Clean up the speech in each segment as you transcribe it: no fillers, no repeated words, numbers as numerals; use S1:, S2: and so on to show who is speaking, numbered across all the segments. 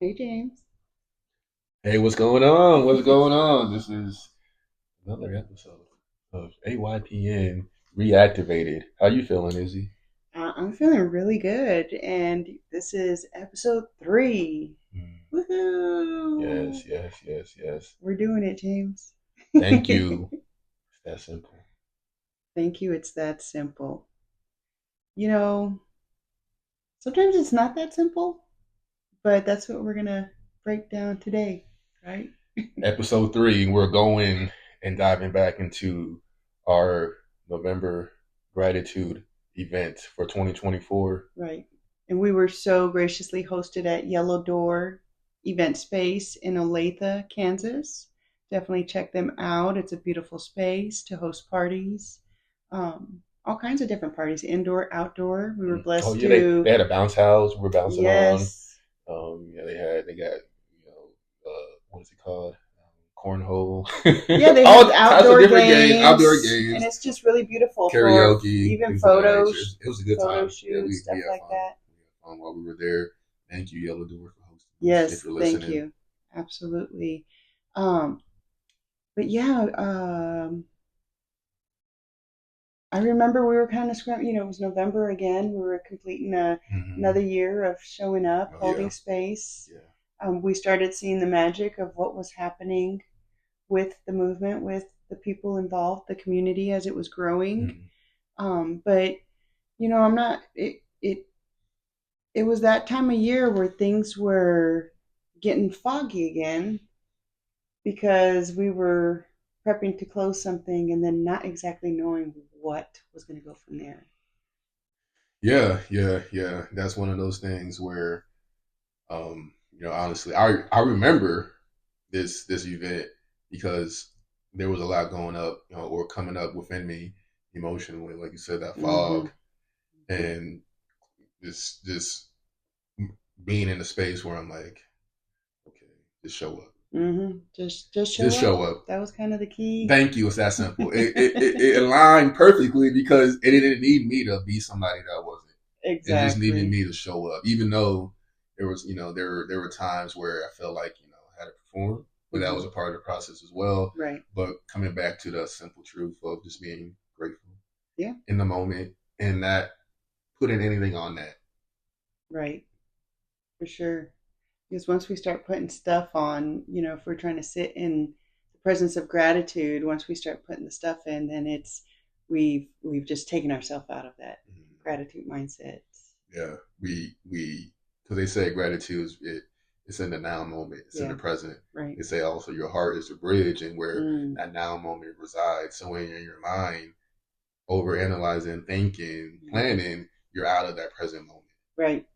S1: Hey, James.
S2: Hey, what's going on? What's going on? This is another episode of AYPN ReActivated. How you feeling, Izzy?
S1: I'm feeling really good, and this is episode 3.
S2: Mm,
S1: Woohoo!
S2: yes, yes, yes, yes.
S1: We're doing it, James.
S2: Thank you. It's that simple.
S1: Thank you. It's that simple. You know, sometimes it's not that simple, but that's what we're going to break down today, right?
S2: Episode 3, we're going and diving back into our November gratitude event for 2024.
S1: Right. And we were so graciously hosted at Yellow Door Event Space in Olathe, Kansas. Definitely check them out. It's a beautiful space to host parties, all kinds of different parties, indoor, outdoor. We were
S2: Oh
S1: blessed
S2: yeah, they
S1: to,
S2: had a bounce house. We're bouncing on.
S1: yes,
S2: Yeah, they got what is it called? Cornhole,
S1: yeah, they had
S2: all types of
S1: outdoor
S2: different games, outdoor
S1: games, and
S2: games,
S1: it's just really beautiful for
S2: karaoke,
S1: even
S2: things of that nature. It was a good
S1: photo
S2: time. Yeah,
S1: shoots,
S2: we
S1: stuff
S2: had
S1: like
S2: fun.
S1: that.
S2: We had fun while we were there. Thank you, Yellow Door, for hosting us. If
S1: Yes,
S2: you're
S1: thank
S2: listening,
S1: you. Absolutely. Um, but yeah, I remember we were kind of scrum. It was November again. We were completing
S2: mm-hmm.
S1: another year of showing up,
S2: Oh
S1: holding
S2: yeah,
S1: space.
S2: yeah,
S1: We started seeing the magic of what was happening with the movement, with the people involved, the community as it was growing.
S2: mm-hmm.
S1: But I'm not. It was that time of year where things were getting foggy again because we were prepping to close something and then not exactly knowing what was going to go from there.
S2: Yeah. That's one of those things where, honestly, I remember this event because there was a lot going up, or coming up within me emotionally, like you said, that
S1: Mm-hmm.
S2: fog and this being in a space where I'm like, okay, just show up,
S1: Mm-hmm. Just show
S2: just
S1: up.
S2: show up.
S1: That was kind of the key.
S2: Thank you. It's that simple. It aligned perfectly because it didn't need me to be somebody that wasn't. It just needed
S1: Exactly.
S2: me to show up, even though there was, there were times where I felt like, I had to perform, but that
S1: Mm-hmm.
S2: was a part of the process as well.
S1: Right.
S2: But coming back to the simple truth of just being grateful
S1: Yeah.
S2: in the moment and not putting anything on that.
S1: Right. For sure. Because once we start putting stuff on, if we're trying to sit in the presence of gratitude, once we start putting the stuff in, then we've just taken ourselves out of that
S2: Mhm.
S1: gratitude mindset.
S2: Yeah, we because they say gratitude it's in the now moment, it's in the
S1: Yeah.
S2: present.
S1: Right.
S2: They say also your heart is the bridge and where
S1: Mm.
S2: that now moment resides. So when you're in your mind, over analyzing, thinking,
S1: Mm-hmm.
S2: planning, you're out of that present moment.
S1: Right.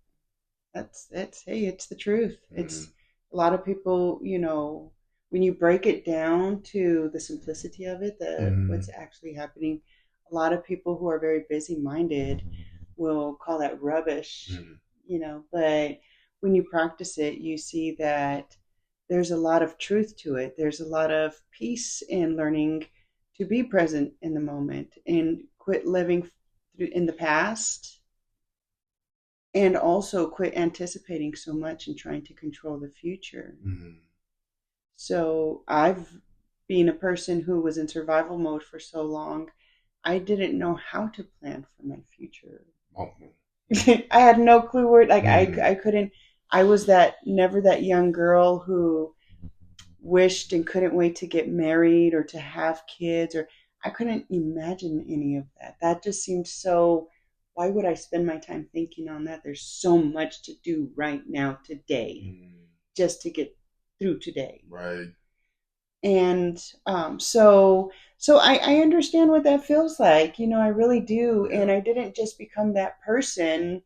S1: That's hey, it's the truth.
S2: Mm-hmm.
S1: It's a lot of people, when you break it down to the simplicity of it, the
S2: Mm-hmm.
S1: what's actually happening, a lot of people who are very busy minded will call that rubbish,
S2: Mm-hmm.
S1: but when you practice it, you see that there's a lot of truth to it. There's a lot of peace in learning to be present in the moment and quit living in the past, and also quit anticipating so much and trying to control the future.
S2: Mm-hmm.
S1: So I've been a person who was in survival mode for so long, I didn't know how to plan for my future.
S2: Oh,
S1: I had no clue where, like,
S2: mm-hmm.
S1: I couldn't. I was that never that young girl who wished and couldn't wait to get married or to have kids, or I couldn't imagine any of that. That just seemed so, why would I spend my time thinking on that? There's so much to do right now today
S2: Mm-hmm.
S1: just to get through today.
S2: Right.
S1: And so I understand what that feels like. I really do.
S2: Yeah.
S1: And I didn't just become that person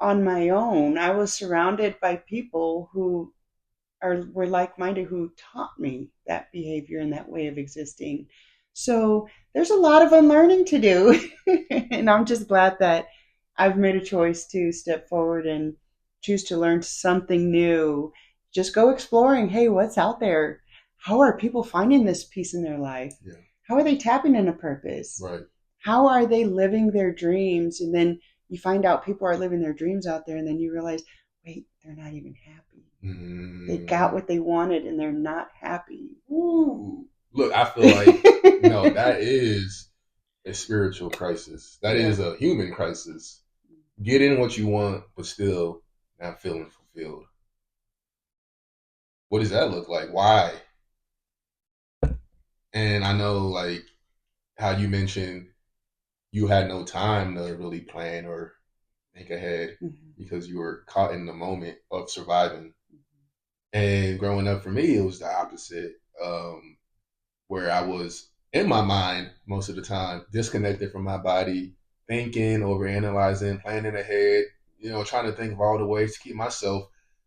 S1: on my own. I was surrounded by people who were like-minded, who taught me that behavior and that way of existing. So there's a lot of unlearning to do. And I'm just glad that I've made a choice to step forward and choose to learn something new. Just go exploring. Hey, what's out there? How are people finding this peace in their life?
S2: Yeah.
S1: How are they tapping into purpose?
S2: Right.
S1: How are they living their dreams? And then you find out people are living their dreams out there, and then you realize, wait, they're not even happy. They got what they wanted and they're not happy.
S2: Ooh. Look, I feel like, that is a spiritual crisis. That is a human crisis. Getting what you want, but still not feeling fulfilled. What does that look like? Why? And I know, like, how you mentioned you had no time to really plan or think ahead because you were caught in the moment of surviving. And growing up for me, it was the opposite, where I was in my mind most of the time, disconnected from my body, thinking, overanalyzing, planning ahead, trying to think of all the ways to keep myself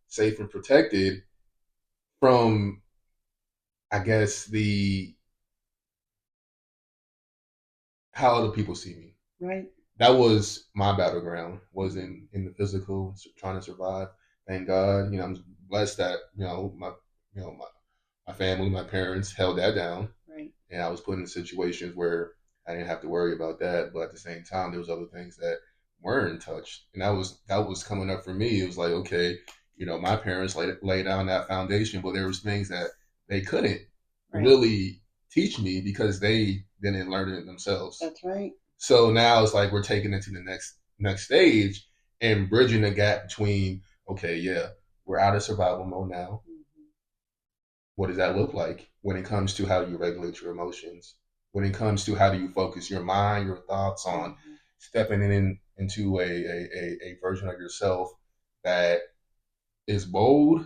S2: safe and protected from, I guess, how other people see me.
S1: Right.
S2: That was my battleground, was in the physical, trying to survive. Thank God, I'm blessed that, my family, my parents held that down.
S1: Right.
S2: And I was put in situations where I didn't have to worry about that. But at the same time, there was other things that weren't touched. And that was coming up for me. It was like, okay, my parents laid down that foundation, but there was things that they couldn't really teach me because they didn't learn it themselves.
S1: That's right.
S2: So now it's like we're taking it to the next stage and bridging the gap between, okay, yeah, we're out of survival mode now. What does that look like when it comes to how you regulate your emotions? When it comes to how do you focus your mind, your thoughts on stepping into a version of yourself that is bold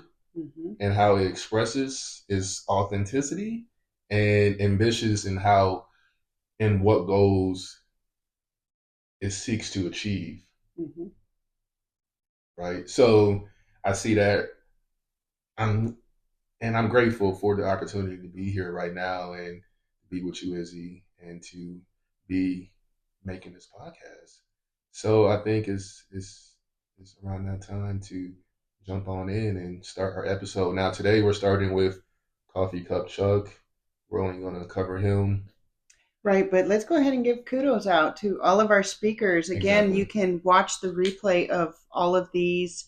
S2: and how it expresses its authenticity and ambitious in what goals it seeks to achieve. Right. So I see that I'm grateful for the opportunity to be here right now and be with you, Izzy, and to be making this podcast. So I think it's around that time to jump on in and start our episode. Now today we're starting with Coffee Cup Chuck. We're only going to cover him.
S1: Right, but let's go ahead and give kudos out to all of our speakers. Again, you can watch the replay of all of these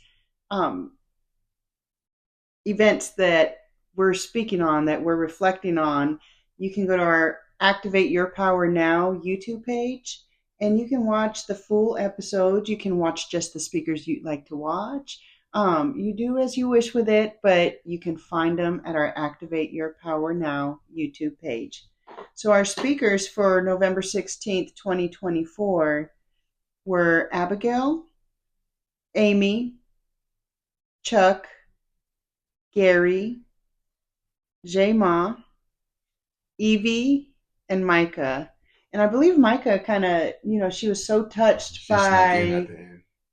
S1: events that we're speaking on, that we're reflecting on. You can go to our Activate Your Power Now YouTube page, and you can watch the full episode. You can watch just the speakers you'd like to watch. You do as you wish with it, but you can find them at our Activate Your Power Now YouTube page. So our speakers for November 16th, 2024 were Abigail, Amy, Chuck, Gary, Jayma, Evie, and Micah. And I believe Micah kind of, she was so touched by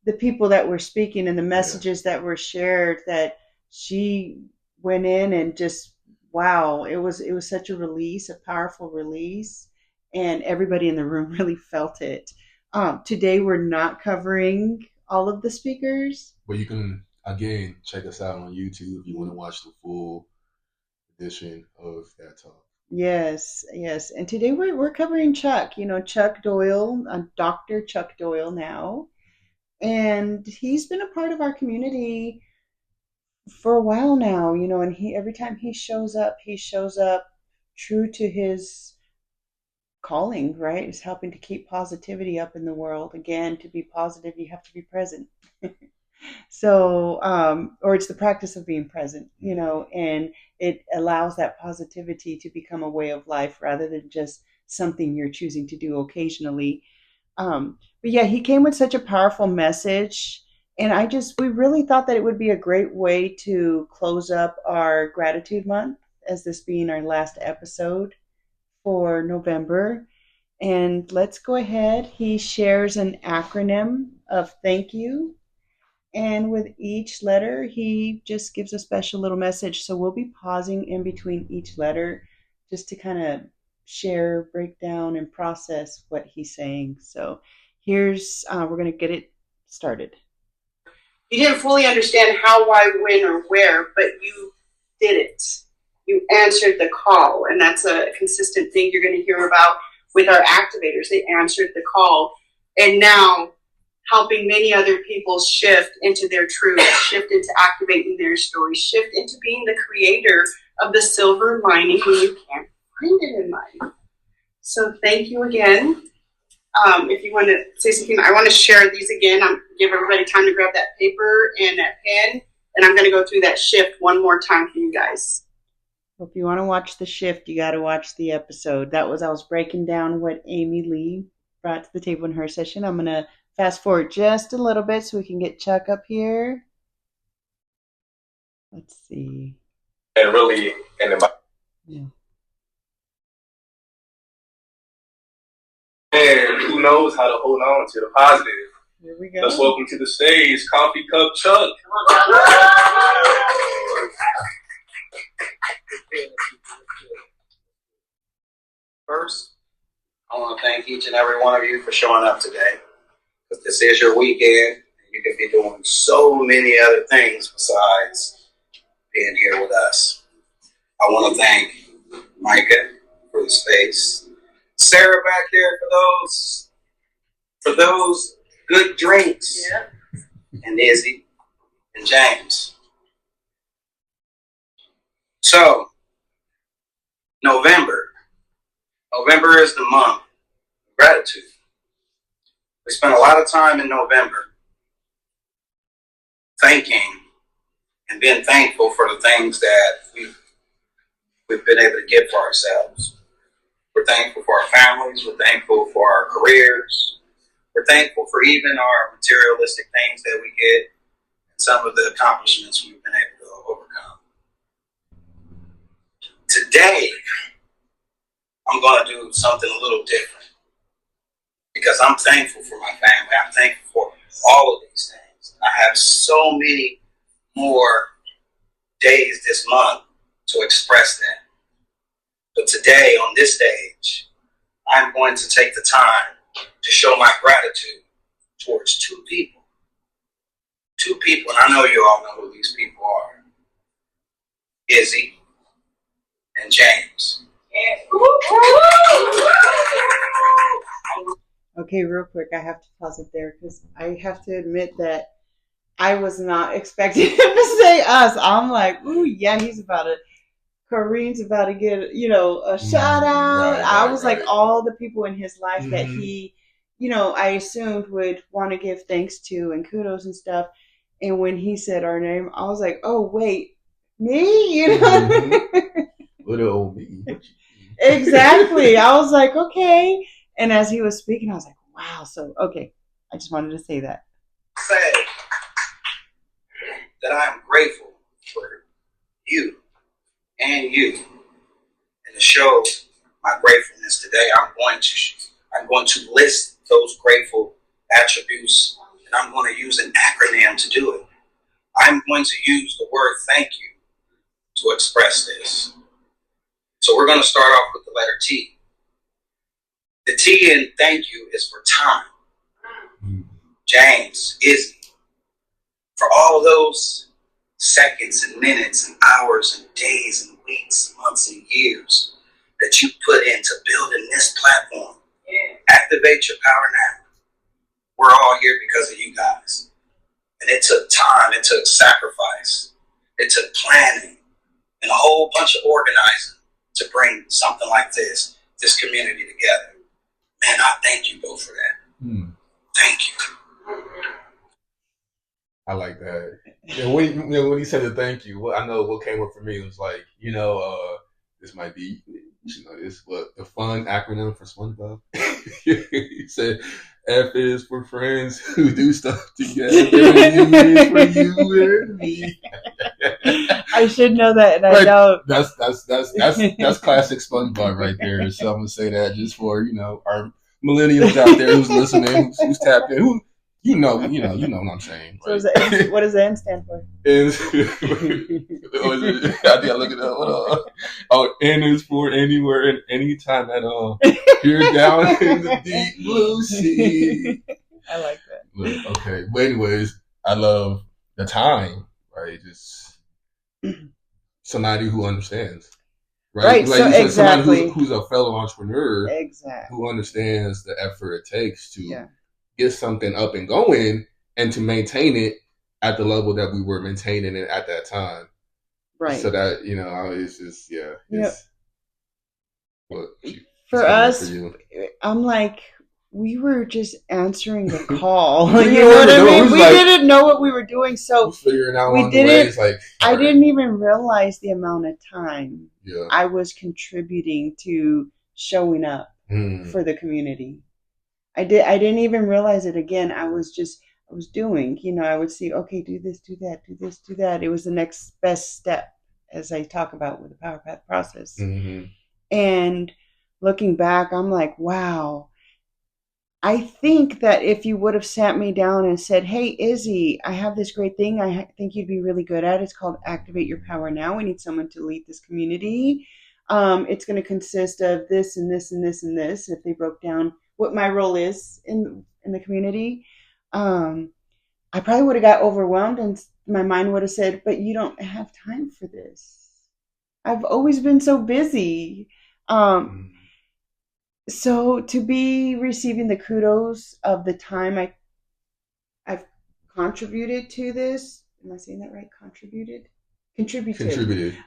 S1: the people that were speaking and the messages that were shared that she went in and just, wow, it was such a release, a powerful release. And everybody in the room really felt it. Today, we're not covering all of the speakers.
S2: But you can, again, check us out on YouTube if you want to watch the full edition of that talk.
S1: Yes. And today we're covering Chuck, Chuck Doyle, Dr. Chuck Doyle now. And he's been a part of our community for a while now, and every time he shows up true to his calling, right? Is helping to keep positivity up in the world. Again, to be positive, you have to be present. So, or it's the practice of being present, and it allows that positivity to become a way of life rather than just something you're choosing to do occasionally. But yeah, he came with such a powerful message. And we really thought that it would be a great way to close up our gratitude month, as this being our last episode for November. And let's go ahead. He shares an acronym of thank you. And with each letter, he just gives a special little message. So we'll be pausing in between each letter just to kind of share, break down, and process what he's saying. So we're going to get it started. You didn't fully understand how, why, when, or where, but you did it. You answered the call, and that's a consistent thing you're going to hear about with our activators. They answered the call, and now
S3: helping many other people shift into their truth, shift into activating their story, shift into being the creator of the silver lining when you can't find it in life. So thank you again. If you want to say something, I want to share these again. I'm give everybody time to grab that paper and that pen, and I'm going to go through that shift one more time for you guys.
S1: If you want to watch the shift, you got to watch the episode. I was breaking down what Amy Lee brought to the table in her session. I'm going to fast forward just a little bit so we can get Chuck up here. Let's see.
S4: And really,
S1: yeah.
S4: And who knows how to hold on to the positive.
S1: Here we go.
S4: Let's welcome to the stage, Coffee Cup Chuck.
S5: First, I want to thank each and every one of you for showing up today. Because this is your weekend, and you can be doing so many other things besides being here with us. I want to thank Micah for the space. Sarah back there for those good drinks.
S3: Yeah.
S5: And Izzy and James. So, November is the month of gratitude. We spend a lot of time in November thanking and being thankful for the things that we've been able to get for ourselves. We're thankful for our families. We're thankful for our careers. We're thankful for even our materialistic things that we get and some of the accomplishments we've been able to overcome. Today, I'm going to do something a little different because I'm thankful for my family. I'm thankful for all of these things. I have so many more days this month to express that. But today, on this stage, I'm going to take the time to show my gratitude towards two people. Two people, and I know you all know who these people are. Izzy and James.
S1: Okay, real quick, I have to pause it there because I have to admit that I was not expecting him to say us. I'm like, ooh, yeah, he's about to. Kareem's about to get, a shout out. I was like all the people in his life that he, I assumed would want to give thanks to and kudos and stuff. And when he said our name, I was like, oh, wait, me?
S2: Little old me.
S1: Exactly. I was like, okay. And as he was speaking, I was like, wow. So, okay. I just wanted to say that.
S5: Say that I am grateful for you. And you. And to show my gratefulness today, I'm going to list those grateful attributes, and I'm going to use an acronym to do it. I'm going to use the word thank you to express this. So we're going to start off with the letter T. The T in thank you is for time. James, Izzy, for all those seconds and minutes and hours and days and weeks, months and years that you put into building this platform. Activate your power now. We're all here because of you guys. And it took time, it took sacrifice, it took planning, and a whole bunch of organizing to bring something like this community together. Man, I thank you both for that. Thank you.
S2: I like that. Yeah, when he said the thank you, I know what came up for me was like, this might be, this what the fun acronym for SpongeBob. He said, F is for friends who do stuff together. U is for you and me.
S1: I should know that, and
S2: right.
S1: I don't.
S2: That's classic SpongeBob right there. So I'm gonna say that just for our millennials out there who's listening, who's tapped in, You know what I'm saying. Right?
S1: So what does N stand for?
S2: I think I look it up. N is for anywhere and anytime at all. You're down in the deep blue sea.
S1: I like that.
S2: Okay. But anyways, I love the time, right? Just somebody who understands. Right.
S1: Like so exactly.
S2: Somebody who's a fellow entrepreneur.
S1: Exactly.
S2: Who understands the effort it takes to get something up and going and to maintain it at the level that we were maintaining it at that time.
S1: Right.
S2: So that, it's just, yeah.
S1: For us, I'm like, we were just answering the call. You know what I mean? We didn't know what we were doing, so
S2: figuring out
S1: we didn't. I didn't even realize the amount of time I was contributing to showing up for the community. I didn't even realize it. Again, I was doing. I would see, okay, do this, do that, do this, do that. It was the next best step, as I talk about with the Power Path process.
S2: Mm-hmm.
S1: And looking back, I'm like, wow. I think that if you would have sat me down and said, hey, Izzy, I have this great thing I think you'd be really good at. It's called Activate Your Power Now. We need someone to lead this community. It's going to consist of this and this and this and this. If they broke down what my role is in the community, I probably would have got overwhelmed, and my mind would have said, but you don't have time for this. I've always been so busy. So to be receiving the kudos of the time I've contributed to this. Am I saying that right? Contributed.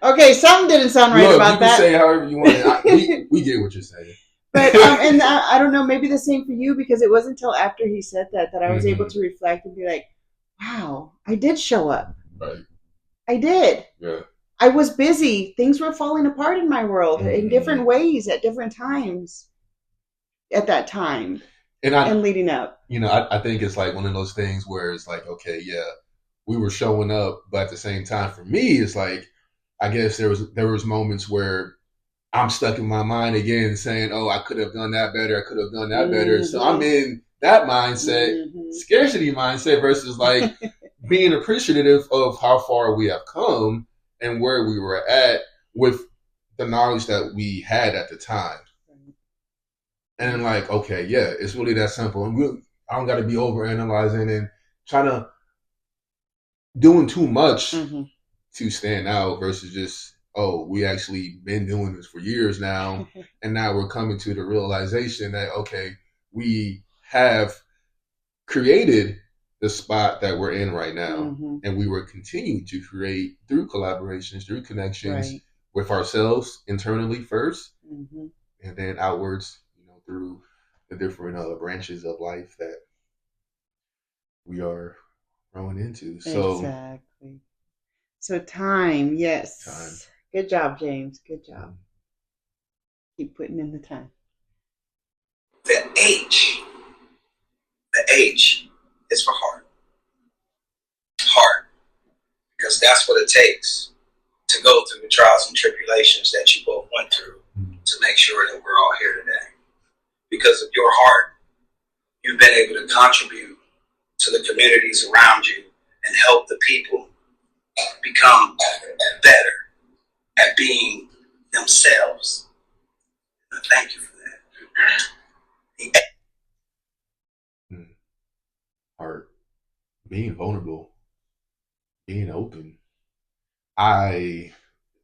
S1: Okay, something didn't sound right about that.
S2: You can say however you want. We get what you're saying.
S1: But and I don't know, maybe the same for you, because it wasn't until after he said that I was able to reflect and be like, wow, I did show up.
S2: Right.
S1: I did.
S2: Yeah.
S1: I was busy. Things were falling apart in my world in different ways at different times at that time and leading up.
S2: I think it's like one of those things where it's like, okay, yeah, we were showing up, but at the same time, for me, it's like, I guess there was moments where I'm stuck in my mind again saying, oh, I could have done that better. I could have done that better. So I'm in that mindset, scarcity mindset, versus like being appreciative of how far we have come and where we were at with the knowledge that we had at the time. And like, okay, yeah, it's really that simple. I don't got to be overanalyzing and trying to doing too much to stand out versus just, oh, we actually been doing this for years now. And now we're coming to the realization that, okay, we have created the spot that we're in right now. And we will continue to create through collaborations, through connections with ourselves internally first, and then outwards, through the different different of life that we are growing into. So
S1: exactly. So time, yes. Time. Good job, James. Good job. Keep putting in the time.
S5: The H is for heart. Heart. Because that's what it takes to go through the trials and tribulations that you both went through to make sure that we're all here today. Because of your heart, you've been able to contribute to the communities around you and help the people become better at being themselves. And thank you for that.
S2: Heart, being vulnerable, being open. I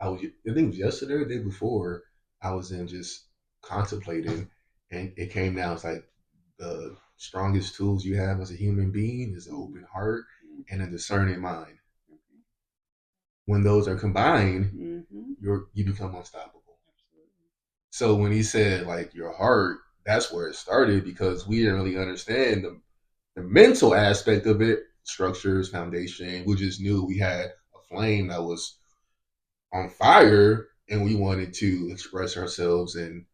S2: think it was yesterday or the day before, I was in just contemplating, and it came down, it's like the strongest tools you have as a human being is an open heart and a discerning mind. When those are combined, you become unstoppable. So when he said like your heart, that's where it started, because we didn't really understand the mental aspect of it, structures, foundation. We just knew we had a flame that was on fire, and we wanted to express ourselves in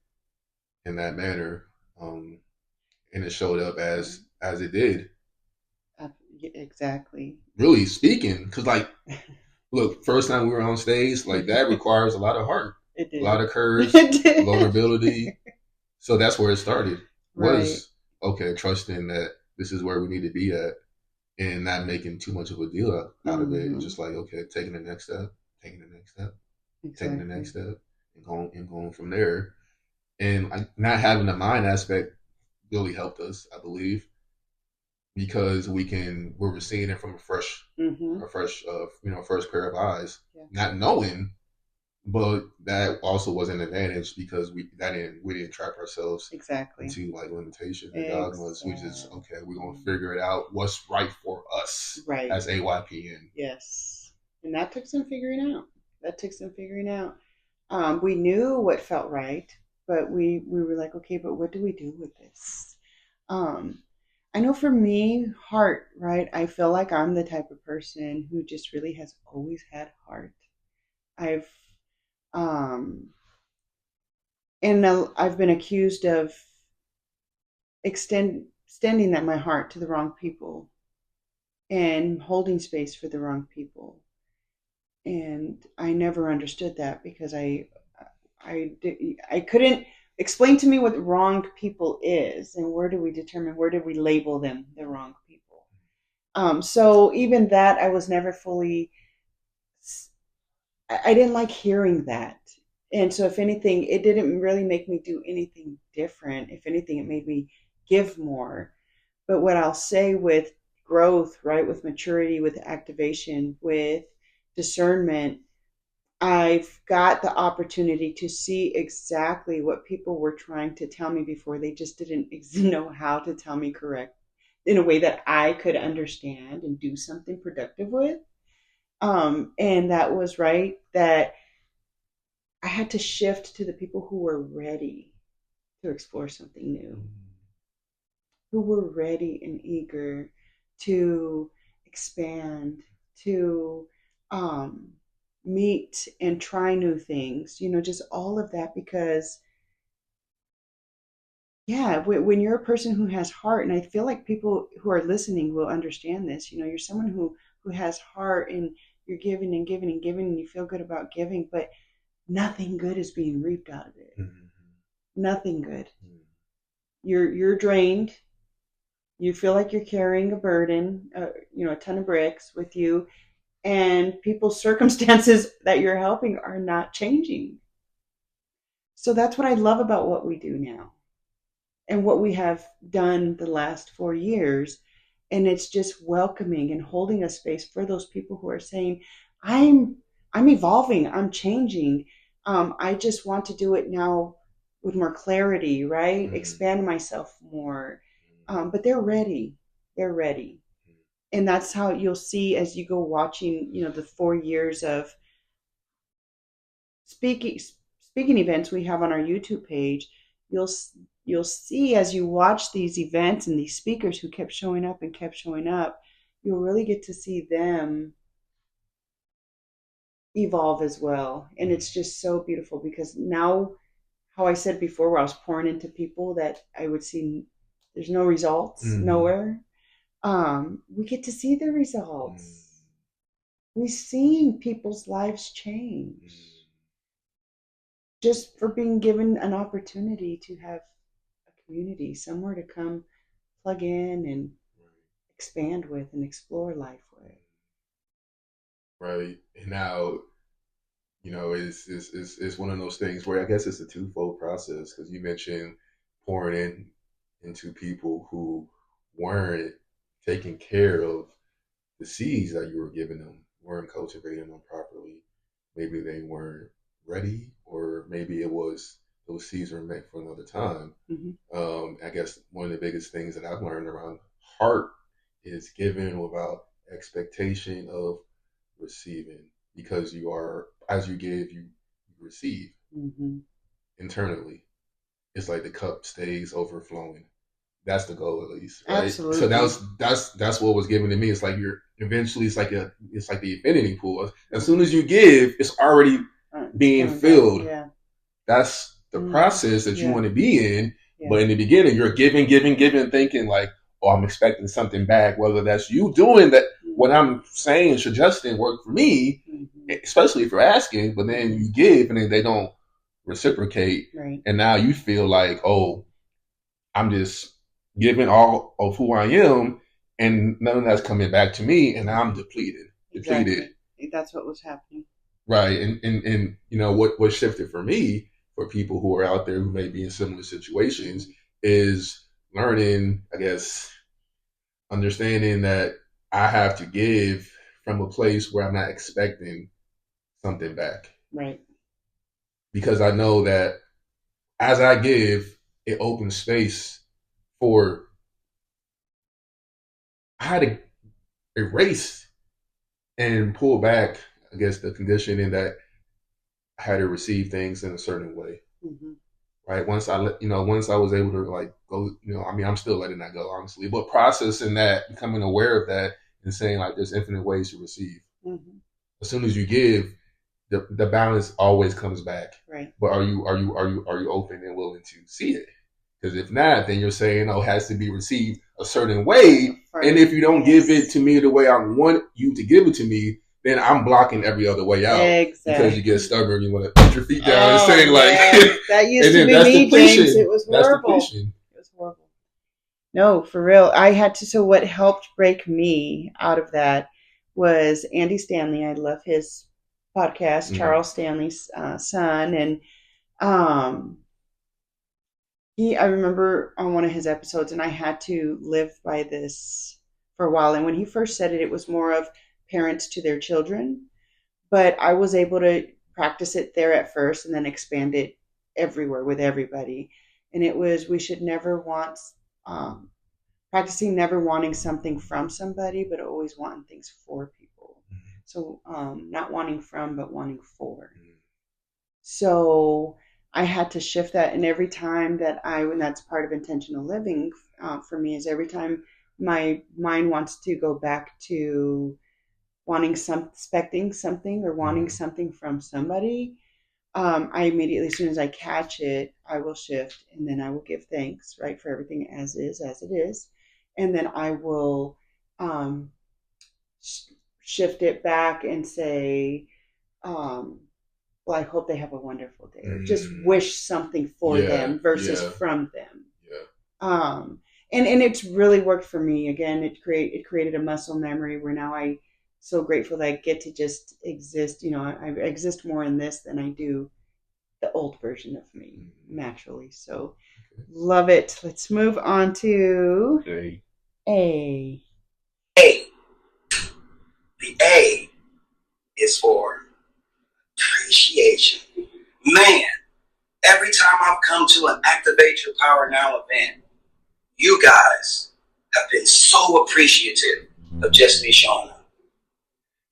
S2: that manner. And it showed up as it did.
S1: Exactly.
S2: Really speaking, because like, look, first time we were on stage, like that requires a lot of heart, a lot of courage, vulnerability. So that's where it started. Was okay, trusting that this is where we need to be at, and not making too much of a deal out of it. Just like, okay, taking the next step, taking the next step, taking the next step, and going from there. And like, not having the mind aspect really helped us, I believe, because we're seeing it from a fresh, fresh pair of eyes, not knowing But that also was an advantage because we didn't trap ourselves
S1: Exactly.
S2: into like limitations and dogmas. We just we're gonna figure it out what's right for us
S1: Right.
S2: as AYPN.
S1: Yes. And that took some figuring out. We knew what felt right, but we were like, okay, but what do we do with this? I know for me, heart, right? I feel like I'm the type of person who just really has always had heart. I've um and I've been accused of extending that my heart to the wrong people and holding space for the wrong people. And I never understood that because I couldn't explain to me what wrong people is and where do we label them the wrong people. So even that I was never fully. I didn't like hearing that. And so, if anything, it didn't really make me do anything different. If anything, it made me give more. But what I'll say with growth, right, with maturity, with activation, with discernment, I've got the opportunity to see exactly what people were trying to tell me before. They just didn't know how to tell me correct in a way that I could understand and do something productive with. And that was right that I had to shift to the people who were ready to explore something new, who were ready and eager to expand, to meet and try new things, just all of that. Because, yeah, when you're a person who has heart, and I feel like people who are listening will understand this, you're someone who has heart and you're giving and giving and giving and you feel good about giving, but nothing good is being reaped out of it. Mm-hmm. Nothing good. Mm-hmm. You're drained. You feel like you're carrying a burden, a ton of bricks with you, and people's circumstances that you're helping are not changing. So that's what I love about what we do now and what we have done the last 4 years. And it's just welcoming and holding a space for those people who are saying, I'm evolving, I'm changing. I just want to do it now with more clarity, right? Mm-hmm. Expand myself more. But they're ready. They're ready. And that's how you'll see as you go watching, the 4 years of speaking events we have on our YouTube page. You'll see as you watch these events and these speakers who kept showing up, you'll really get to see them evolve as well. And it's just so beautiful because now, how I said before, where I was pouring into people that I would see there's no results, mm-hmm. nowhere. We get to see the results. Mm-hmm. We've seen people's lives change. Mm-hmm. Just for being given an opportunity to have a community, somewhere to come plug in and expand with and explore life with.
S2: Right. And now, it's one of those things where I guess it's a twofold process because you mentioned pouring into people who weren't taking care of the seeds that you were giving them, weren't cultivating them properly. Maybe they weren't ready, or maybe it was those seeds were meant for another time. Mm-hmm. I guess one of the biggest things that I've learned around heart is giving without expectation of receiving, because you are, as you give, you receive. Mm-hmm. Internally. It's like the cup stays overflowing. That's the goal, at least, right? Absolutely. So that's what was given to me. It's like it's like the infinity pool. As soon as you give, it's already being filled. Yeah. That's the process that you want to be in. Yeah. But in the beginning, you're giving, thinking like, oh, I'm expecting something back. Whether that's you doing that, what I'm saying, suggesting work for me, especially if you're asking, but then you give and then they don't reciprocate. Right. And now you feel like, oh, I'm just giving all of who I am and none of that's coming back to me and I'm depleted.
S1: Exactly. That's what was happening.
S2: Right. And what shifted for me, for people who are out there who may be in similar situations, is learning, I guess, understanding that I have to give from a place where I'm not expecting something back.
S1: Right.
S2: because I know that as I give, it opens space for, I had to erase and pull back, I guess, the conditioning that I had to receive things in a certain way.
S1: Mm-hmm.
S2: Right. Once once I was able to like go, I'm still letting that go, honestly, but processing that, becoming aware of that and saying like, there's infinite ways to receive.
S1: Mm-hmm.
S2: As soon as you give, the balance always comes back.
S1: Right.
S2: But are you open and willing to see it? Because if not, then you're saying, it has to be received a certain way. Right. And if you don't give it to me the way I want you to give it to me, then I'm blocking every other way out. Exactly. Because you get stubborn, you want to put your feet down and saying like,
S1: that used to be me, James. It was horrible. It was horrible. No, for real. I had to. So what helped break me out of that was Andy Stanley. I love his podcast, mm-hmm. Charles Stanley's son, and I remember on one of his episodes, and I had to live by this for a while. And when he first said it, it was more of parents to their children, but I was able to practice it there at first and then expand it everywhere with everybody. And it was, we should never want, practicing never wanting something from somebody, but always wanting things for people. Mm-hmm. So not wanting from, but wanting for. Mm-hmm. So I had to shift that. And every time that and that's part of intentional living for me, is every time my mind wants to go back to expecting something or wanting something from somebody, I immediately, as soon as I catch it, I will shift, and then I will give thanks, right, for everything as it is. And then I will shift it back and say, well, I hope they have a wonderful day, or just wish something for them versus from them. Yeah. And it's really worked for me. Again, it created a muscle memory where now I'm so grateful that I get to just exist. I exist more in this than I do the old version of me naturally. So love it. Let's move on to A.
S5: A. The A is for appreciation. Man, every time I've come to an Activate Your Power Now event, you guys have been so appreciative of just me showing up.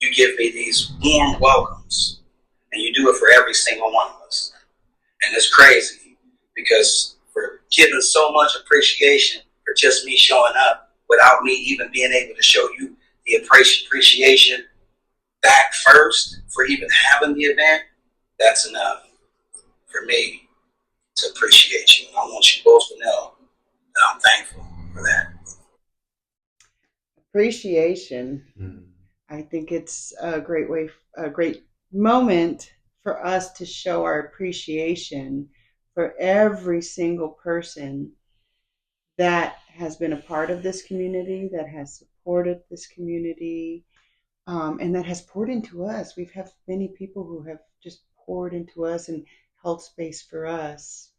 S5: You give me these warm welcomes, and you do it for every single one of us. And it's crazy because for giving so much appreciation for just me showing up without me even being able to show you the appreciation back first for even having the event, that's enough for me to appreciate you. And I want you both to know that I'm thankful for that.
S1: Appreciation. Mm-hmm. I think it's a great moment for us to show our appreciation for every single person that has been a part of this community, that has supported this community, and that has poured into us. We've had many people who have just poured into us and held space for us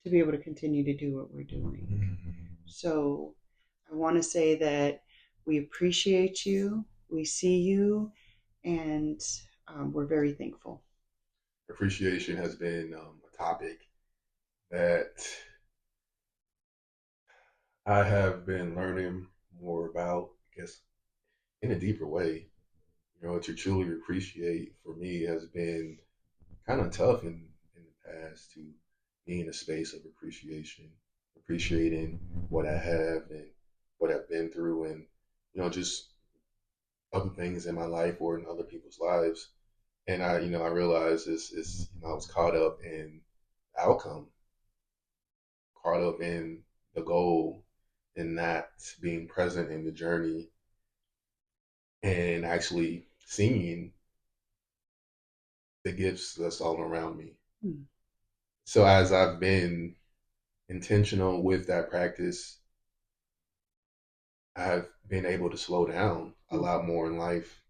S1: to be able to continue to do what we're doing. Mm-hmm. So I want to say that we appreciate you. We see you, and we're very thankful.
S2: Appreciation has been a topic that I have been learning more about, I guess, in a deeper way. To truly appreciate for me has been kind of tough in the past, to be in a space of appreciation, appreciating what I have and what I've been through, and just other things in my life or in other people's lives. And I realized I was caught up in the outcome, caught up in the goal, and not being present in the journey and actually seeing the gifts that's all around me. Mm. So as I've been intentional with that practice, I've been able to slow down a lot more in life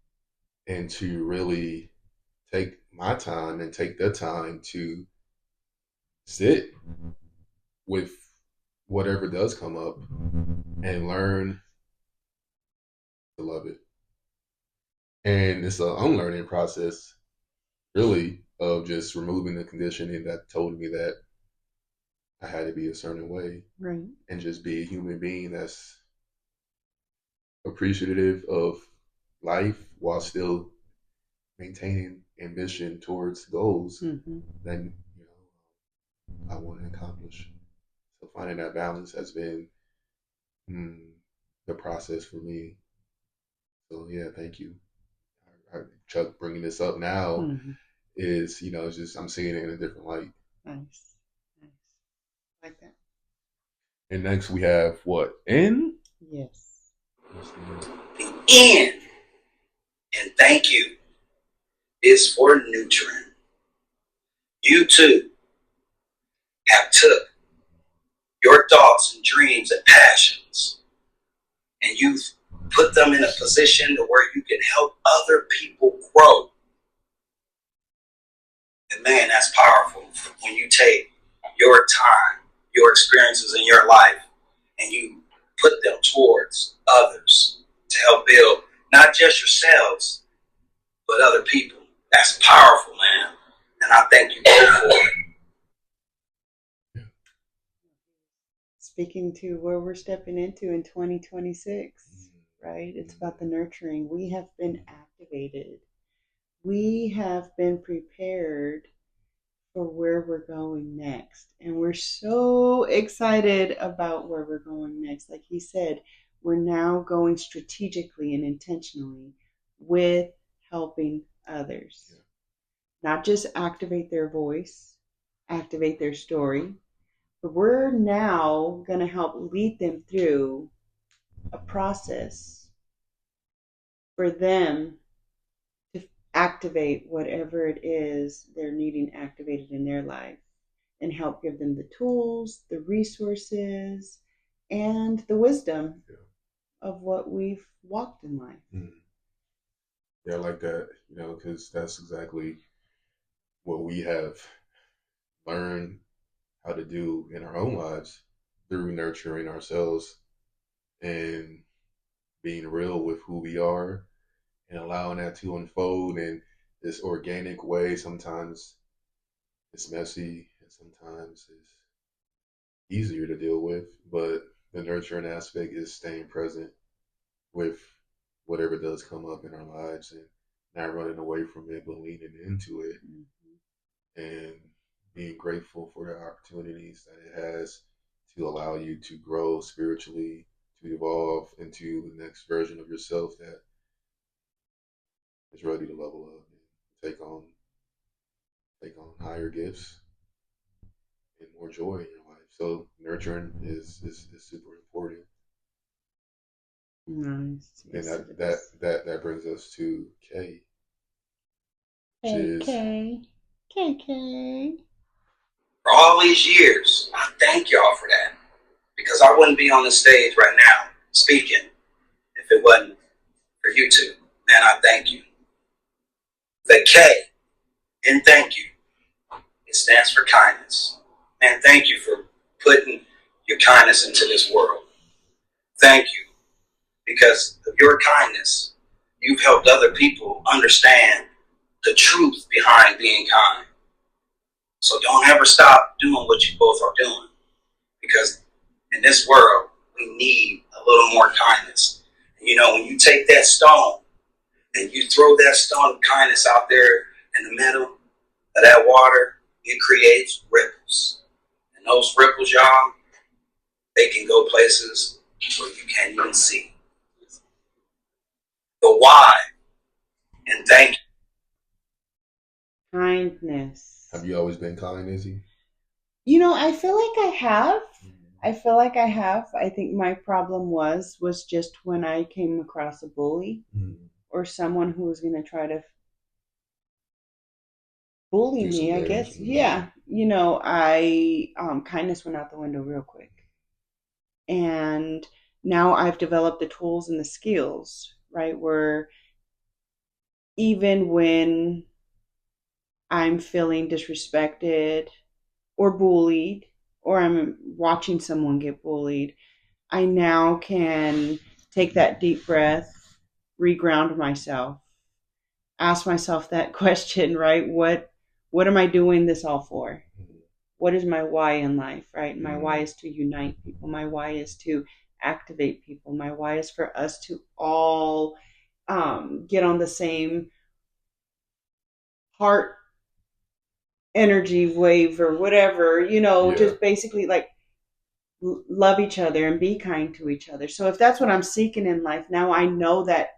S2: and to really take my time and take the time to sit with whatever does come up and learn to love it. And it's an unlearning process really of just removing the conditioning that told me that I had to be a certain way
S1: Right.
S2: and just be a human being that's appreciative of life while still maintaining ambition towards goals
S1: Mm-hmm.
S2: that I want to accomplish. So finding that balance has been mm, the process for me. So yeah, thank you, Chuck. Bringing this up now
S1: Mm-hmm.
S2: is it's just I'm seeing it in a different light.
S1: Nice. Nice. Like that.
S2: And next we have what N.
S1: Yes.
S5: In and thank you is for nurturing. You too have took your thoughts and dreams and passions and you've put them in a position to where you can help other people grow. And man, that's powerful when you take your time, your experiences in your life, and you put them towards others to help build not just yourselves, but other people. That's powerful, man. And I thank you both for it.
S1: Speaking to where we're stepping into in 2026, right? It's about the nurturing. We have been activated. We have been prepared for where we're going next. And we're so excited about where we're going next. Like he said, we're now going strategically and intentionally with helping others. Not just activate their voice, activate their story, but we're now going to help lead them through a process for them to activate whatever it is they're needing activated in their life and help give them the tools, the resources, and the wisdom of what we've walked in life.
S2: Mm. Yeah, I like that, because that's exactly what we have learned how to do in our own lives through nurturing ourselves and being real with who we are and allowing that to unfold in this organic way. Sometimes it's messy and sometimes it's easier to deal with, but the nurturing aspect is staying present with whatever does come up in our lives and not running away from it, but leaning into it and being grateful for the opportunities that it has to allow you to grow spiritually, to evolve into the next version of yourself that is ready to level up and take on higher gifts and more joy in your life. So nurturing is super important.
S1: Nice.
S2: And
S1: Yes,
S2: that brings us to K, which is
S1: KK.
S5: For all these years, I thank y'all for that. Because I wouldn't be on the stage right now speaking if it wasn't for you two. Man, I thank you. The K in thank you, it stands for kindness. Man, thank you for putting your kindness into this world. Thank you. Because of your kindness, you've helped other people understand the truth behind being kind. So don't ever stop doing what you both are doing. Because in this world, we need a little more kindness. And when you take that stone and you throw that stone of kindness out there in the middle of that water, it creates ripples. And those ripples, y'all, they can go places where you can't even see. The why, and thank you.
S1: Kindness.
S2: Have you always been kind, Izzy?
S1: I feel like I have. I think my problem was just when I came across a bully or someone who was going to try to bully me, I guess. Yeah. I kindness went out the window real quick. And now I've developed the tools and the skills, right? Where even when I'm feeling disrespected or bullied, or I'm watching someone get bullied, I now can take that deep breath, reground myself, ask myself that question, right? What am I doing this all for? What is my why in life, right? My why is to unite people. My why is to activate people. My why is for us to all get on the same heart energy wave or whatever, just basically like love each other and be kind to each other. So if that's what I'm seeking in life, now I know that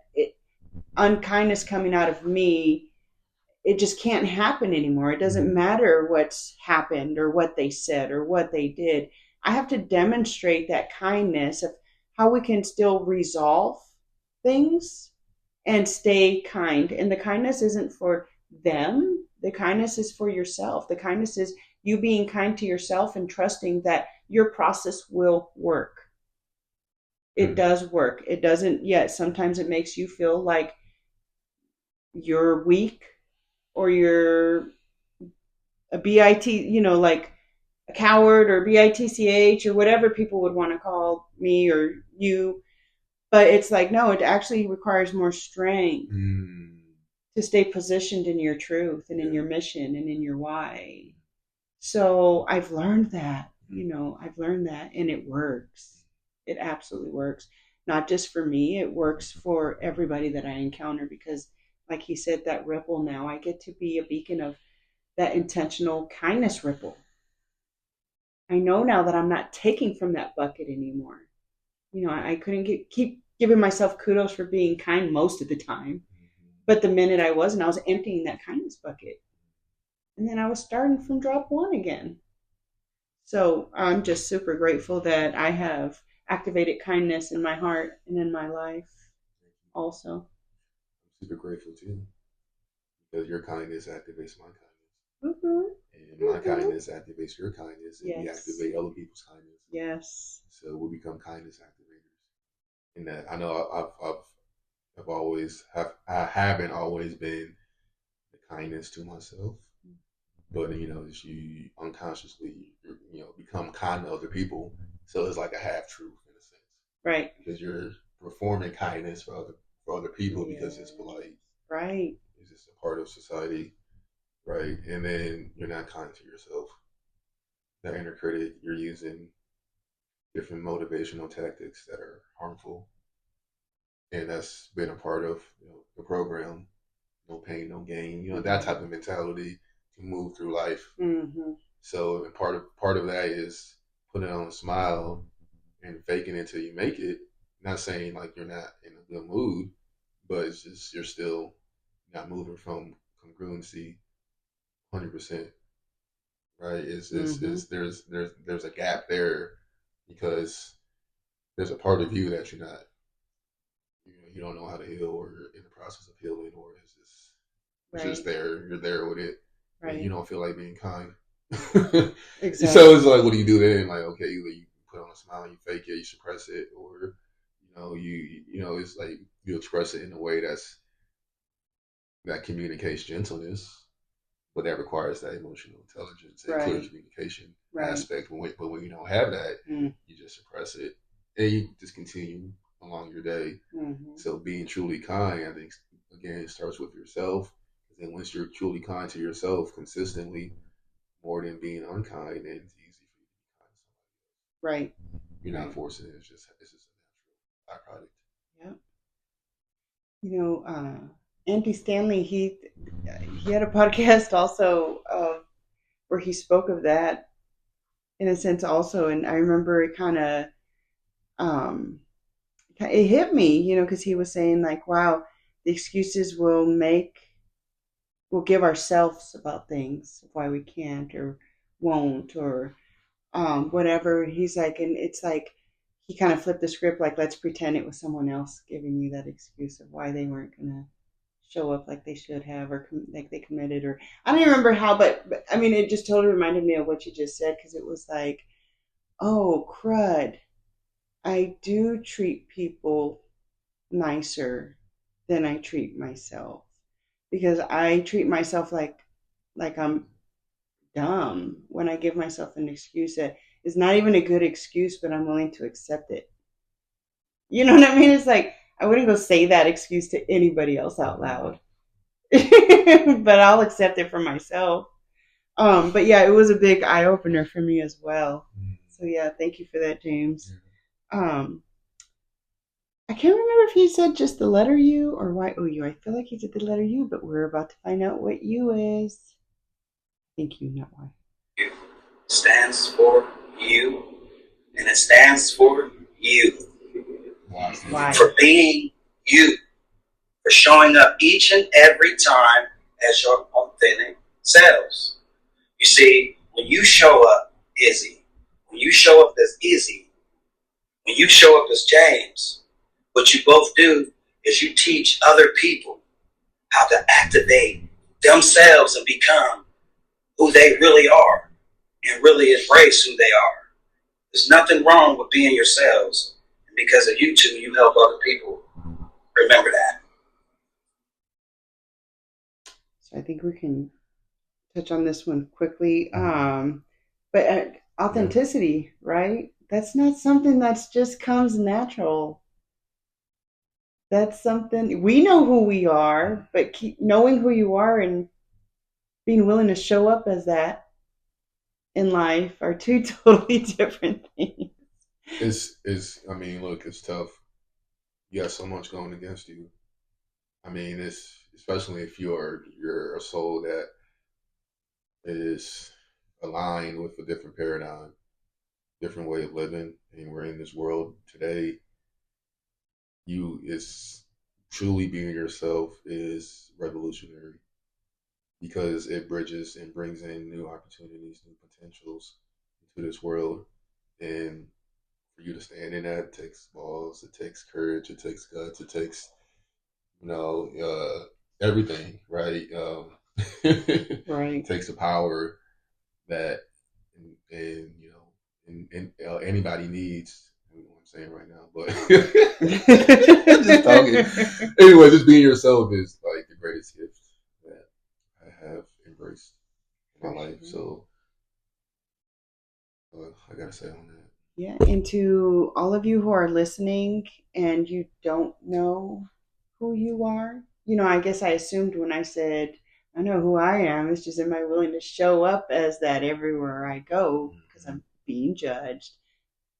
S1: unkindness coming out of me, it just can't happen anymore. It doesn't matter what's happened or what they said or what they did. I have to demonstrate that kindness of how we can still resolve things and stay kind. And the kindness isn't for them. The kindness is for yourself. The kindness is you being kind to yourself and trusting that your process will work. It does work. It doesn't yet. Sometimes it makes you feel like you're weak or you're a BIT, like a coward or BITCH or whatever people would want to call me or you. But it's like, no, it actually requires more strength to stay positioned in your truth and in your mission and in your why. So I've learned that, and it works. It absolutely works. Not just for me, it works for everybody that I encounter because, like he said, that ripple now, I get to be a beacon of that intentional kindness ripple. I know now that I'm not taking from that bucket anymore. I couldn't keep giving myself kudos for being kind most of the time. But the minute I wasn't, I was emptying that kindness bucket. And then I was starting from drop one again. So I'm just super grateful that I have activated kindness in my heart and in my life also.
S2: I'm super grateful too. Because your kindness activates my kindness.
S1: Mm-hmm.
S2: And my kindness activates your kindness. And we
S1: Yes.
S2: activate other people's kindness.
S1: Yes.
S2: So we become kindness activators. And that I know I haven't always been the kindness to myself. But as you unconsciously become kind to other people. So it's like a half truth in a sense.
S1: Right.
S2: Because you're performing kindness for other people because it's polite.
S1: Right.
S2: It's just a part of society. Right. And then you're not kind to yourself. That inner critic, you're using different motivational tactics that are harmful. And that's been a part of the program. No pain, no gain. That type of mentality to move through life.
S1: Mm-hmm.
S2: So part of that is putting on a smile and faking it till you make it. Not saying like you're not in a good mood, but it's just you're still not moving from congruency 100%. Right? It's there's a gap there because there's a part of you that you're not you don't know how to heal or you're in the process of healing or it's just there. You're there with it. Right. And you don't feel like being kind. Exactly. So it's like, what do you do then? Like, okay, either you put on a smile, you fake it, you suppress it, or it's like you express it in a way that communicates gentleness, but that requires that emotional intelligence and clear communication aspect. But when you don't have that, you just suppress it and you just continue along your day. Mm-hmm. So being truly kind, I think, again, starts with yourself. And once you're truly kind to yourself consistently, more than being unkind, then it's easy for you to be kind to somebody else. Right. You're not forcing it. It's just a natural byproduct.
S1: Andy Stanley, he had a podcast also where he spoke of that in a sense also, and I remember it kind of it hit me, because he was saying like, wow, the excuses we'll give ourselves about things why we can't or won't or whatever. He's like, and it's like he kind of flipped the script, like, let's pretend it was someone else giving you that excuse of why they weren't gonna show up like they should have or like they committed, or I don't even remember how, but I mean, it just totally reminded me of what you just said, because it was like, oh crud, I do treat people nicer than I treat myself, because I treat myself like I'm dumb when I give myself an excuse that is not even a good excuse, but I'm willing to accept it. You know what I mean? It's like I wouldn't go say that excuse to anybody else out loud. but I'll accept it for myself. But yeah, it was a big eye opener for me as well. So yeah, thank you for that, James. Um, I can't remember if he said just the letter U or YOU. I feel like he said the letter U, but we're about to find out what U is. Thank you, not Y.
S5: U stands for you, and it stands for you.
S1: Why?
S5: For being you. For showing up each and every time as your authentic selves. You see, when you show up, Izzy, when you show up as Izzy, when you show up as James, what you both do is you teach other people how to activate themselves and become who they really are and really embrace who they are. There's nothing wrong with being yourselves. And because of you two, you help other people. Remember that.
S1: So I think we can touch on this one quickly. But authenticity, right? That's not something that's just comes natural. That's something we know who we are, but keep knowing who you are and being willing to show up as in life are two totally different things.
S2: I mean, look, it's tough. You got so much going against you. I mean, it's especially if you're a soul that is aligned with a different paradigm, different way of living, and we're in this world today. You is truly being yourself is revolutionary because it bridges and brings in new opportunities, new potentials into this world. And for you to stand in that, it takes balls, it takes courage, it takes guts, it takes, everything, right?
S1: Right.
S2: It takes the power that, and anybody needs. I don't know what I'm saying right now, but just talking. Anyway, just being yourself is like the greatest gift that I have embraced in my life. So, I gotta say on that.
S1: Yeah, and to all of you who are listening and you don't know who you are, I guess I assumed when I said I know who I am. It's just am I willing to show up as that everywhere I go because I'm being judged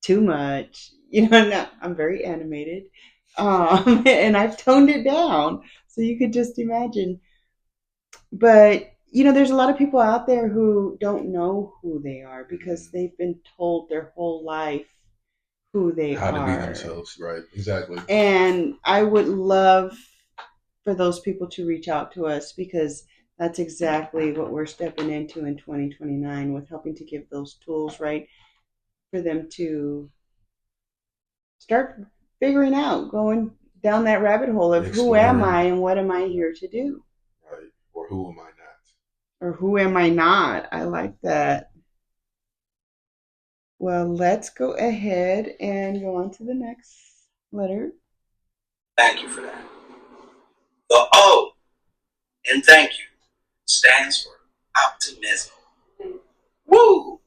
S1: too much. I'm very animated, and I've toned it down so you could just imagine. But there's a lot of people out there who don't know who they are because they've been told their whole life who they
S2: How to be
S1: are.
S2: themselves, right? Exactly.
S1: And I would love for those people to reach out to us because that's exactly what we're stepping into in 2029 with helping to give those tools, right, for them to start figuring out, going down that rabbit hole of who am I and what am I here to do?
S2: Right. Or who am I not?
S1: Or who am I not? I like that. Well, let's go ahead and go on to the next letter.
S5: Thank you for that. The O in thank you stands for optimism. Woo!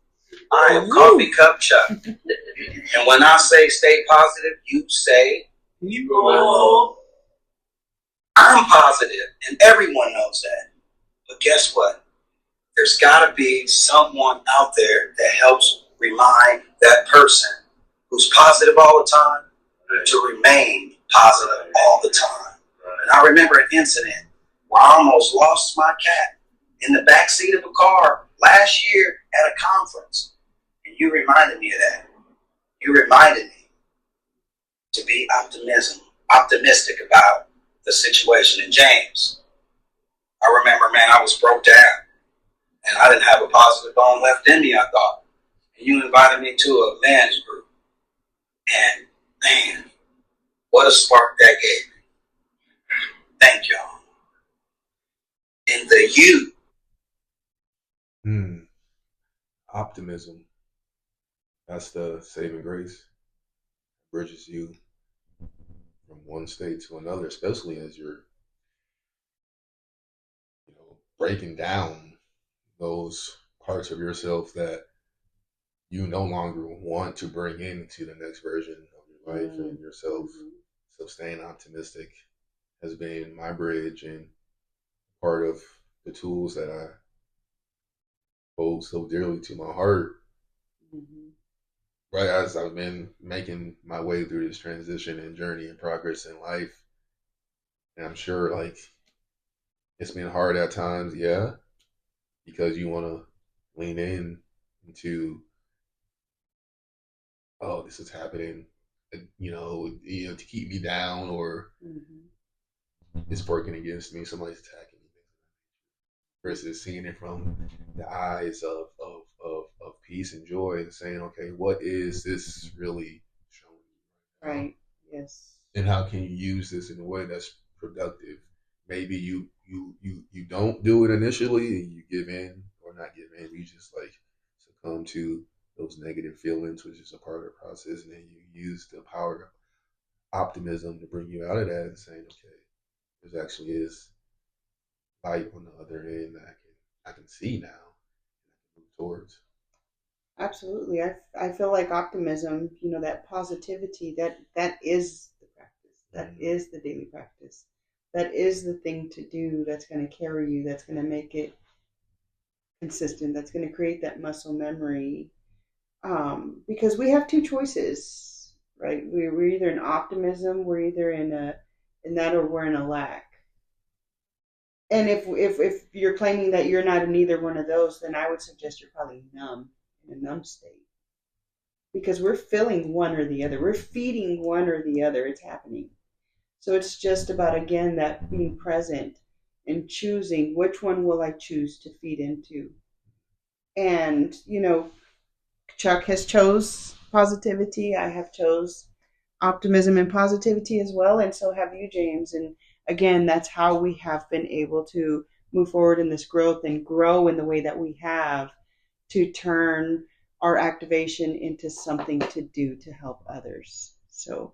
S5: I am Coffee Cup Chuck. And when I say stay positive, you say you. I'm positive, and everyone knows that. But guess what? There's got to be someone out there that helps remind that person who's positive all the time to remain positive all the time. And I remember an incident where I almost lost my cat in the back seat of a car last year at a conference. And you reminded me of that. You reminded me to be optimistic about the situation in James. I remember, man, I was broke down. And I didn't have a positive bone left in me, I thought. And you invited me to a men's group. And, man, what a spark that gave me. Thank y'all. And the you.
S2: Optimism. That's the saving grace. Bridges you from one state to another, especially as you're, breaking down those parts of yourself that you no longer want to bring into the next version of your life and yourself. So staying optimistic has been my bridge, and part of the tools that I hold so dearly to my heart. Mm-hmm. Right as I've been making my way through this transition and journey and progress in life. And I'm sure like it's been hard at times, yeah, because you want to lean in into, oh, this is happening, to keep me down, or it's working against me, somebody's attacking me, versus seeing it from the eyes of peace and joy and saying, okay, what is this really showing you?
S1: Right. Yes.
S2: And how can you use this in a way that's productive? Maybe you don't do it initially and you give in, or not give in, you just like succumb to those negative feelings, which is a part of the process, and then you use the power of optimism to bring you out of that and saying, okay, there actually is light on the other end that I can see now and I can move towards.
S1: Absolutely. I feel like optimism, that positivity, that is the practice. That is the daily practice. That is the thing to do that's going to carry you, that's going to make it consistent, that's going to create that muscle memory. Because we have two choices, right? We're either in optimism, we're either in that, or we're in a lack. And if you're claiming that you're not in either one of those, then I would suggest you're probably numb, in a numb state. Because we're feeling one or the other. We're feeding one or the other. It's happening. So it's just about, again, that being present and choosing which one will I choose to feed into. And, Chuck has chose positivity. I have chose optimism and positivity as well. And so have you, James. And again, that's how we have been able to move forward in this growth and grow in the way that we have, to turn our activation into something to do to help others. So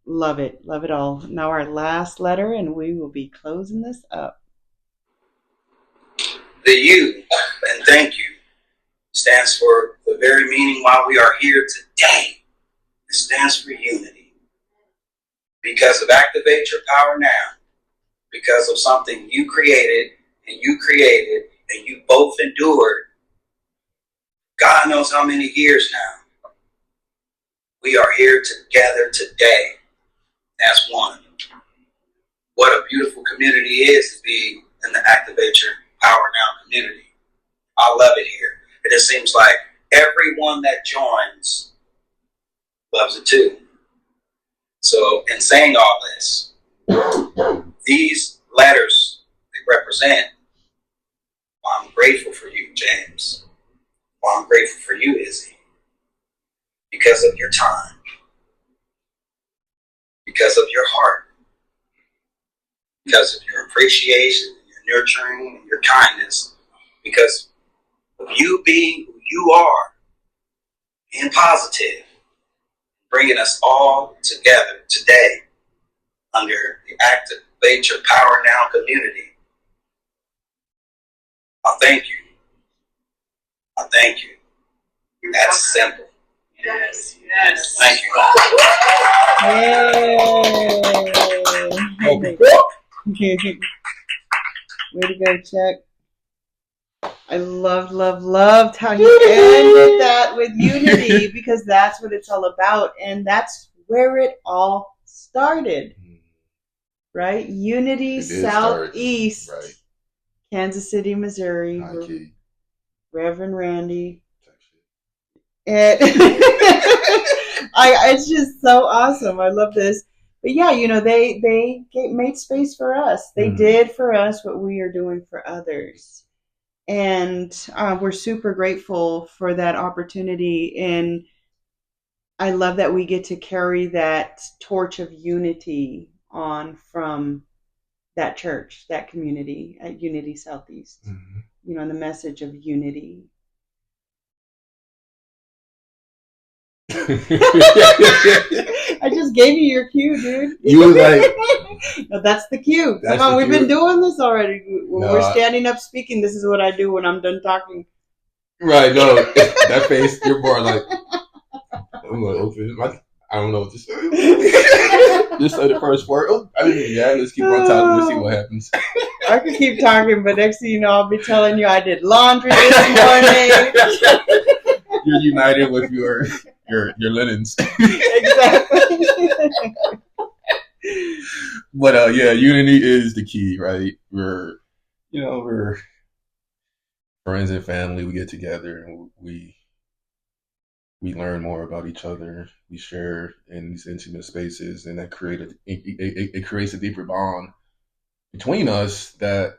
S1: love it all. Now our last letter, and we will be closing this up.
S5: The U, and thank you, stands for the very meaning why we are here today. It stands for unity. Because of Activate Your Power Now, because of something you created and you both endured, God knows how many years now. We are here together today as one. What a beautiful community it is to be in the Activate Your Power Now community. I love it here. It just seems like everyone that joins loves it too. So in saying all this, these letters, they represent why I'm grateful for you, James. Why I'm grateful for you, Izzy. Because of your time. Because of your heart. Because of your appreciation, your nurturing, and your kindness. Because of you being who you are. Being positive. Bringing us all together today under the Activate Your Power Now community. I thank you. I thank you. That's simple.
S3: Yes.
S5: Thank you.
S1: Yay! Way to go, Chuck. I loved how you ended that with unity, because that's what it's all about. And that's where it all started. Right? Unity, Southeast, right. Kansas City, Missouri. Reverend Randy. It's just so awesome. I love this. But yeah, they made space for us. They did for us what we are doing for others. And we're super grateful for that opportunity. And I love that we get to carry that torch of unity on from that church, that community at Unity Southeast. And the message of unity. I just gave you your cue, dude.
S2: You was like,
S1: no, that's the cue. Come on, we've been doing this already. When we're standing up speaking, this is what I do when I'm done talking.
S2: Right, no, that face, you're more like, I'm going to open it. I don't know what to say. Just say the first word. Oh, I didn't. Yeah, let's keep on talking. Let's see what happens.
S1: I could keep talking, but next thing you know, I'll be telling you I did laundry this morning.
S2: You're united with your linens.
S1: Exactly.
S2: But yeah, unity is the key, right? We're friends and family. We get together and we learn more about each other. We share in these intimate spaces, and that it creates a deeper bond between us that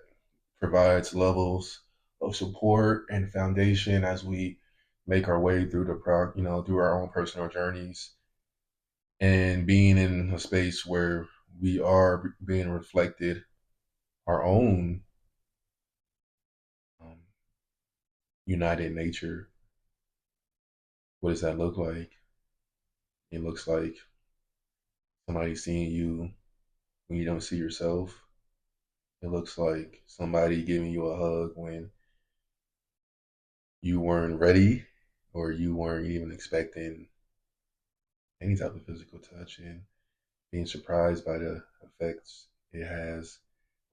S2: provides levels of support and foundation as we make our way through through our own personal journeys, and being in a space where we are being reflected our own united nature. What does that look like? It looks like somebody seeing you when you don't see yourself. It looks like somebody giving you a hug when you weren't ready or you weren't even expecting any type of physical touch, and being surprised by the effects it has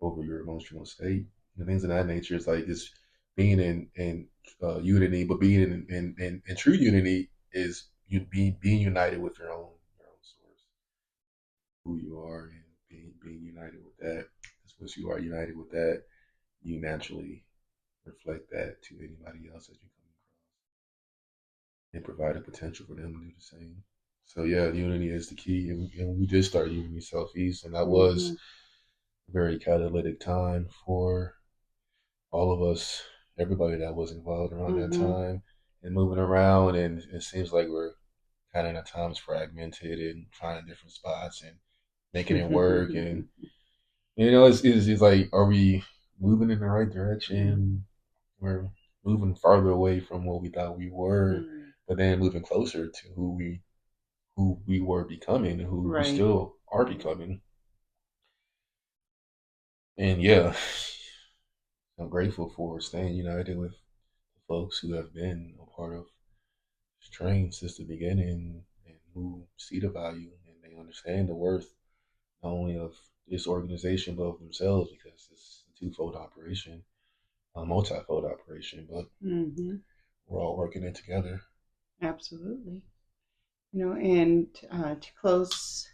S2: over your emotional state. And things of that nature is like this being in unity, but being in true unity is you being united with your own source, who you are, and being united with that. Because once you are united with that, you naturally reflect that to anybody else that you come across and provide a potential for them to do the same. So yeah, unity is the key, and we did start Unity Southeast, and that was a very catalytic time for all of us, everybody that was involved around that time, and moving around, and it seems like we're kind of at times fragmented and finding different spots and making it work, and it's like, are we moving in the right direction? We're moving farther away from what we thought we were, but then moving closer to who we were becoming and who we still are becoming. And yeah, I'm grateful for staying united with the folks who have been a part of this train since the beginning, and who see the value and they understand the worth not only of this organization but of themselves, because it's a twofold operation, a multifold operation, but we're all working it together.
S1: Absolutely. And to close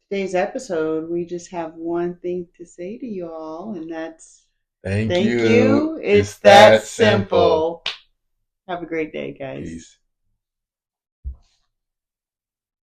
S1: today's episode, we just have one thing to say to you all, and that's
S2: thank you.
S1: It's that simple. Have a great day, guys.
S2: Peace.